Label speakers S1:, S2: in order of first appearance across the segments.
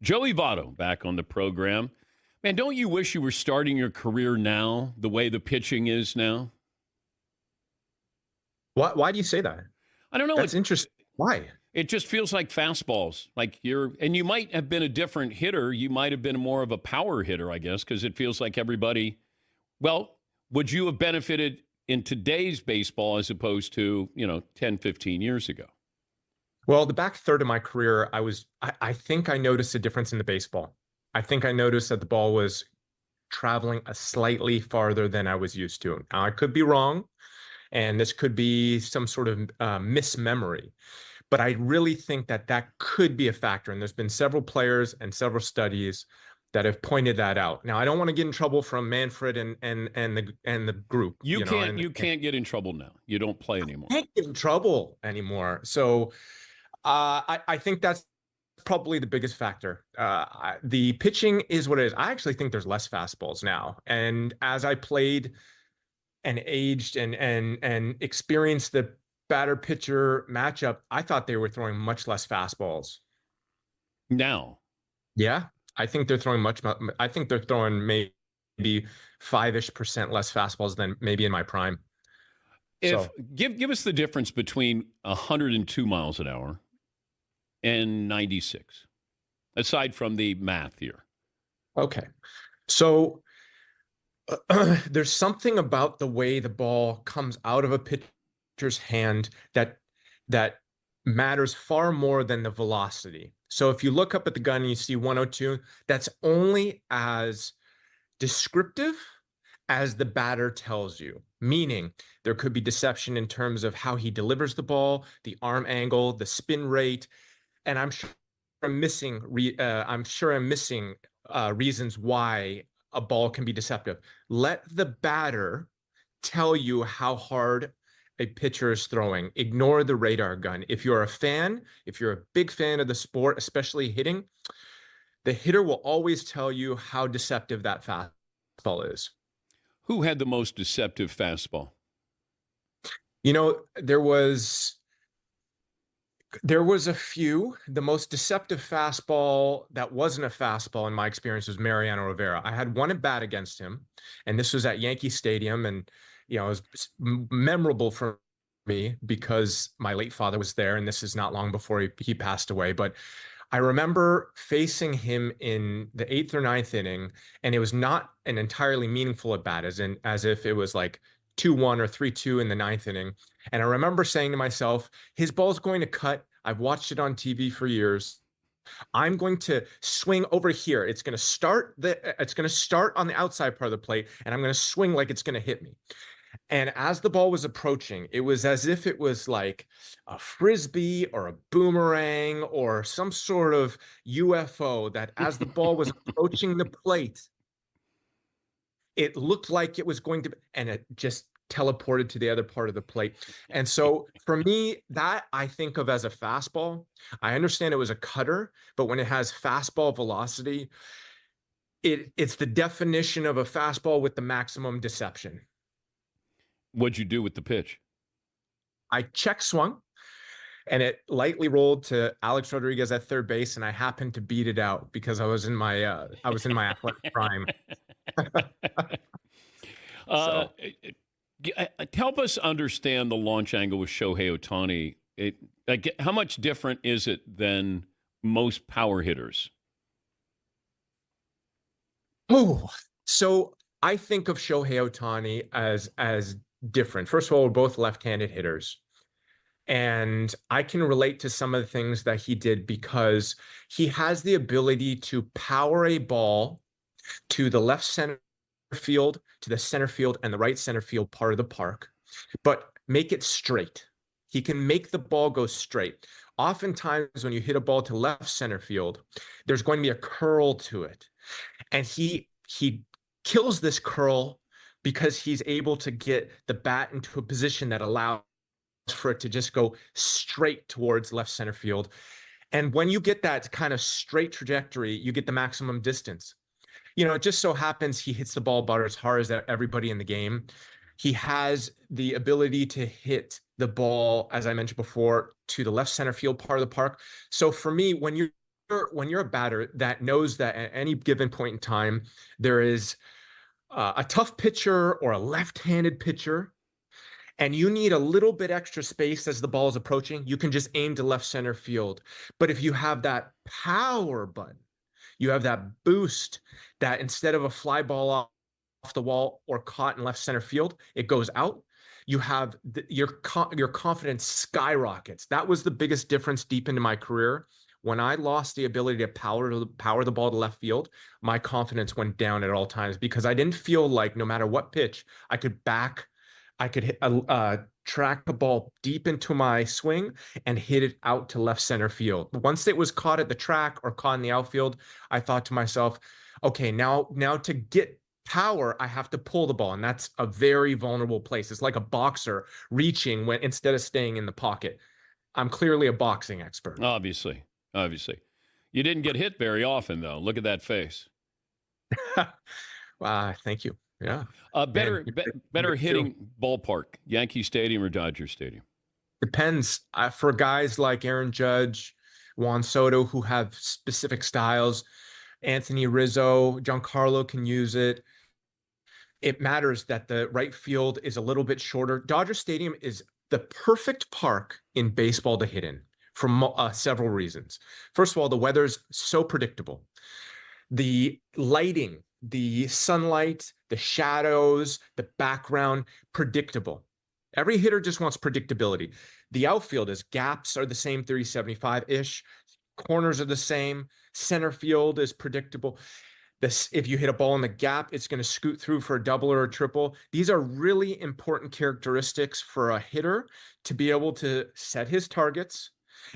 S1: Joey Votto back on the program. Man, don't you wish you were starting your career now the way the pitching is now?
S2: Why do you say that?
S1: I don't know.
S2: That's interesting. Why?
S1: It just feels like fastballs. And you might have been a different hitter. You might have been more of a power hitter, I guess, because it feels like everybody. Well, would you have benefited in today's baseball as opposed to, 10, 15 years ago?
S2: Well, the back third of my career, I think I noticed a difference in the baseball. I think I noticed that the ball was traveling a slightly farther than I was used to. Now, I could be wrong, and this could be some sort of mismemory, but I really think that could be a factor. And there's been several players and several studies that have pointed that out. Now, I don't want to get in trouble from Manfred and the group.
S1: You can't get in trouble now. You don't play anymore.
S2: I can't get in trouble anymore. So I think that's probably the biggest factor. The pitching is what it is. I actually think there's less fastballs now. And as I played and aged and experienced the batter pitcher matchup, I thought they were throwing much less fastballs.
S1: Now?
S2: Yeah, I think they're throwing I think they're throwing maybe 5-ish% less fastballs than maybe in my prime.
S1: Give us the difference between 102 miles an hour and 96, aside from the math here.
S2: Okay. So there's something about the way the ball comes out of a pitcher's hand that matters far more than the velocity. So if you look up at the gun and you see 102, that's only as descriptive as the batter tells you, meaning there could be deception in terms of how he delivers the ball, the arm angle, the spin rate, and I'm sure I'm missing reasons why a ball can be deceptive. Let the batter tell you how hard a pitcher is throwing. Ignore the radar gun. If you're a big fan of the sport, especially hitting, the hitter will always tell you how deceptive that fastball is.
S1: Who had the most deceptive fastball?
S2: There was a few. The most deceptive fastball that wasn't a fastball in my experience was Mariano Rivera. I had one at bat against him, and this was at Yankee Stadium, and it was memorable for me because my late father was there, and this is not long before he passed away. But I remember facing him in the 8th or 9th inning, and it was not an entirely meaningful at bat, as if it was like 2-1 or 3-2 in the 9th inning. And I remember saying to myself, his ball's going to cut. I've watched it on TV for years. I'm going to swing over here. It's going to start on the outside part of the plate, and I'm going to swing like it's going to hit me. And as the ball was approaching, it was as if it was like a frisbee or a boomerang or some sort of UFO that as the ball was approaching the plate, it looked like it was going to, and it just teleported to the other part of the plate. And so for me, that I think of as a fastball. I understand it was a cutter, but when it has fastball velocity, it's the definition of a fastball with the maximum deception.
S1: What'd you do with the pitch?
S2: I check swung, and it lightly rolled to Alex Rodriguez at third base, and I happened to beat it out because I was in my athletic prime.
S1: Help us understand the launch angle with Shohei Ohtani. How much different is it than most power hitters?
S2: So I think of Shohei Ohtani as different. First of all, we're both left-handed hitters. And I can relate to some of the things that he did because he has the ability to power a ball to the left center field, to the center field, and the right center field part of the park, but make it straight. He can make the ball go straight. Oftentimes, when you hit a ball to left center field, there's going to be a curl to it. And he kills this curl because he's able to get the bat into a position that allows for it to just go straight towards left center field. And when you get that kind of straight trajectory, you get the maximum distance. It just so happens he hits the ball about as hard as everybody in the game. He has the ability to hit the ball, as I mentioned before, to the left center field part of the park. So for me, when you're you're a batter that knows that at any given point in time, there is a tough pitcher or a left-handed pitcher, and you need a little bit extra space as the ball is approaching, you can just aim to left center field. But if you have that power button, you have that boost that instead of a fly ball off the wall or caught in left center field, it goes out. You have your confidence skyrockets. That was the biggest difference deep into my career. When I lost the ability to power the ball to left field, my confidence went down at all times because I didn't feel like no matter what pitch, I could track the ball deep into my swing and hit it out to left center field. Once it was caught at the track or caught in the outfield, I thought to myself, okay, now to get power, I have to pull the ball, and that's a very vulnerable place. It's like a boxer reaching when instead of staying in the pocket. I'm clearly a boxing expert.
S1: Obviously. You didn't get hit very often, though. Look at that face.
S2: Thank you. Yeah.
S1: Better hitting ballpark, Yankee Stadium or Dodger Stadium?
S2: Depends. For guys like Aaron Judge, Juan Soto, who have specific styles, Anthony Rizzo, Giancarlo can use it. It matters that the right field is a little bit shorter. Dodger Stadium is the perfect park in baseball to hit in for several reasons. First of all, the weather's so predictable. The lighting, the sunlight, the shadows, the background, predictable. Every hitter just wants predictability. The outfield is gaps are the same 30-75-ish. Corners are the same. Center field is predictable. If you hit a ball in the gap, it's going to scoot through for a double or a triple. These are really important characteristics for a hitter to be able to set his targets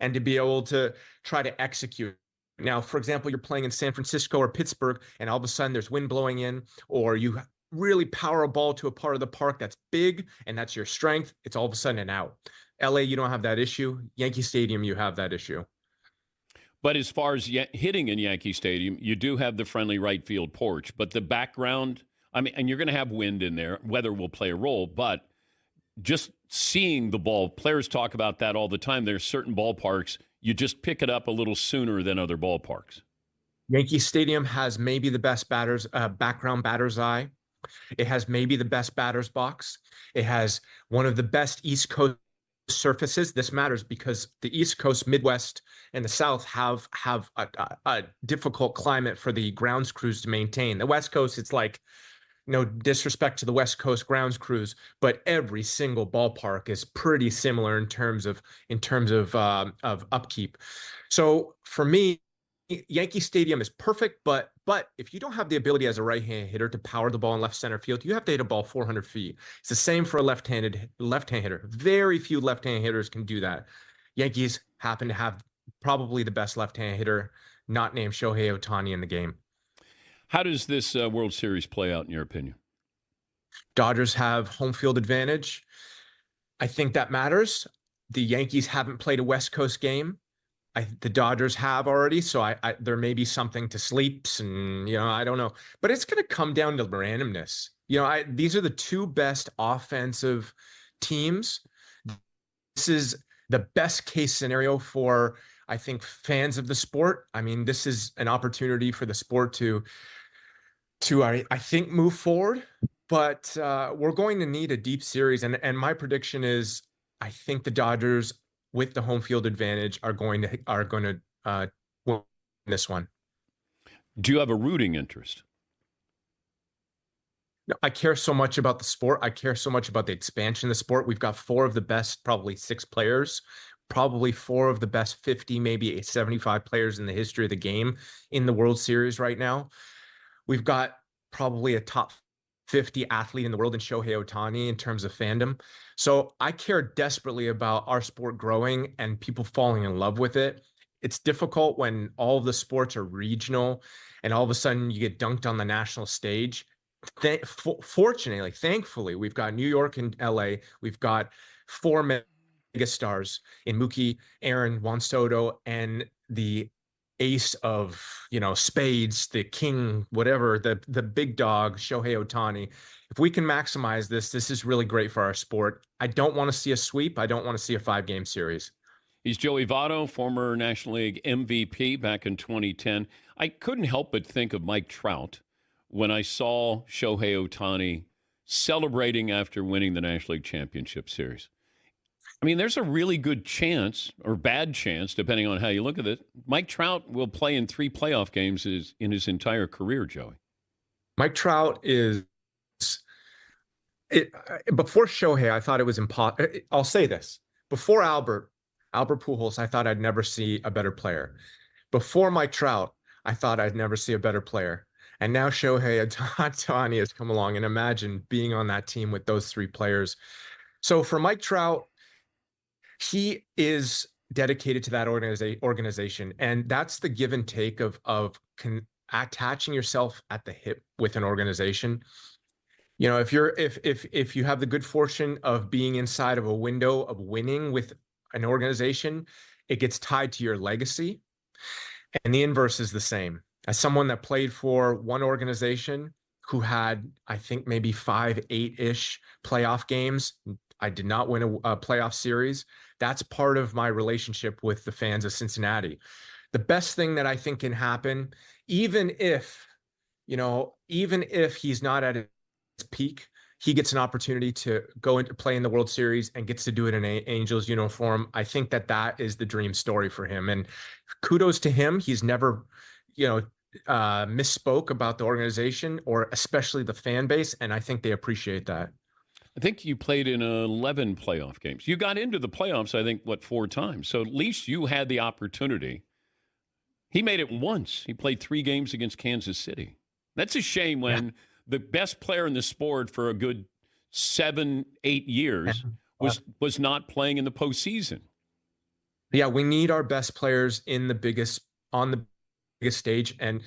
S2: and to be able to try to execute. Now, for example, you're playing in San Francisco or Pittsburgh, and all of a sudden there's wind blowing in, or you really power a ball to a part of the park that's big, and that's your strength. It's all of a sudden an out. LA, you don't have that issue. Yankee Stadium, you have that issue.
S1: But as far as hitting in Yankee Stadium, you do have the friendly right field porch. But the background, I mean, and you're going to have wind in there. Weather will play a role. But just seeing the ball, players talk about that all the time. There's certain ballparks, you just pick it up a little sooner than other ballparks.
S2: Yankee Stadium has maybe the best background batter's eye. It has maybe the best batter's box. It has one of the best East Coast surfaces. This matters because the East Coast, Midwest, and the South have a difficult climate for the grounds crews to maintain. The West Coast, it's like, no disrespect to the West Coast grounds crews, but every single ballpark is pretty similar in terms of upkeep. So for me, Yankee Stadium is perfect, but if you don't have the ability as a right-hand hitter to power the ball in left center field, you have to hit a ball 400 feet. It's the same for a left-hand hitter. Very few left-hand hitters can do that. Yankees happen to have probably the best left-hand hitter, not named Shohei Ohtani, in the game.
S1: How does this World Series play out in your opinion?
S2: Dodgers have home field advantage. I think that matters. The Yankees haven't played a West Coast game. The Dodgers have already, so there may be something to sleeps, and I don't know, but it's going to come down to randomness. These are the two best offensive teams. This is the best case scenario for, I think, fans of the sport. I mean, this is an opportunity for the sport to I think move forward, but we're going to need a deep series, and my prediction is I think the Dodgers, with the home field advantage, are going to win this one.
S1: Do you have a rooting interest?
S2: No, I care so much about the sport. I care so much about the expansion of the sport. We've got four of the best, probably 6 players, probably 4 of the best 50, maybe 75 players in the history of the game in the World Series right now. We've got probably a top 50 athlete in the world in Shohei Ohtani in terms of fandom. So I care desperately about our sport growing and people falling in love with it. It's difficult when all of the sports are regional and all of a sudden you get dunked on the national stage. Fortunately, thankfully, we've got New York and LA. We've got 4 mega stars in Mookie, Aaron, Juan Soto, and the ace of spades, the king, whatever, the big dog, Shohei Ohtani. If we can maximize this is really great for our sport. I don't want to see a sweep. I don't want to see a 5-game series.
S1: He's Joey Votto, former National League MVP back in 2010. I couldn't help but think of Mike Trout when I saw Shohei Ohtani celebrating after winning the National League Championship Series. I mean, there's a really good chance, or bad chance, depending on how you look at it. Mike Trout will play in 3 playoff games in his entire career, Joey.
S2: Mike Trout is before Shohei, I thought it was impossible. I'll say this. Before Albert Pujols, I thought I'd never see a better player. Before Mike Trout, I thought I'd never see a better player. And now Shohei Ohtani has come along, and imagine being on that team with those 3 players. So for Mike Trout, he is dedicated to that organization. And that's the give and take of attaching yourself at the hip with an organization. You know, if you have the good fortune of being inside of a window of winning with an organization, it gets tied to your legacy. And the inverse is the same. As someone that played for one organization who had, I think, maybe 5, 8-ish playoff games, I did not win a playoff series. That's part of my relationship with the fans of Cincinnati. The best thing that I think can happen, even if he's not at peak, he gets an opportunity to go into play in the World Series and gets to do it in an Angels uniform. I think that is the dream story for him, and kudos to him. He's never, misspoke about the organization or especially the fan base, and I think they appreciate that.
S1: I think you played in 11 playoff games. You got into the playoffs, I think, 4 times. So at least you had the opportunity. He made it once. He played 3 games against Kansas City. That's a shame when the best player in the sport for a good 7, 8 years was not playing in the postseason.
S2: Yeah, we need our best players on the biggest stage. And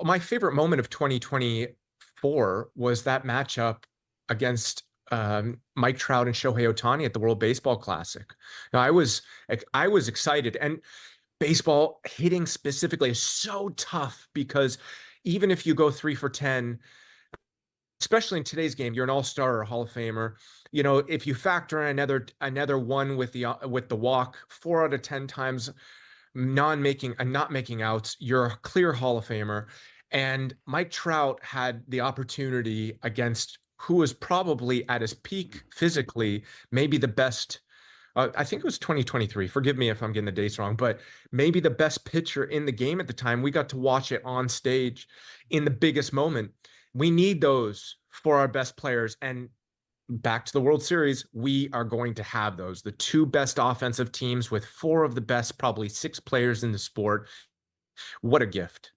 S2: my favorite moment of 2024 was that matchup against Mike Trout and Shohei Ohtani at the World Baseball Classic. Now, I was excited, and baseball hitting specifically is so tough because even if you go 3 for 10, especially in today's game, you're an all-star or a Hall of Famer. If you factor in another one with the walk, 4 out of 10 times not making outs, you're a clear Hall of Famer. And Mike Trout had the opportunity against who was probably at his peak physically, maybe the best. I think it was 2023. Forgive me if I'm getting the dates wrong, but maybe the best pitcher in the game at the time. We got to watch it on stage in the biggest moment. We need those for our best players. And back to the World Series, we are going to have those. The 2 best offensive teams with 4 of the best, probably 6 players in the sport. What a gift.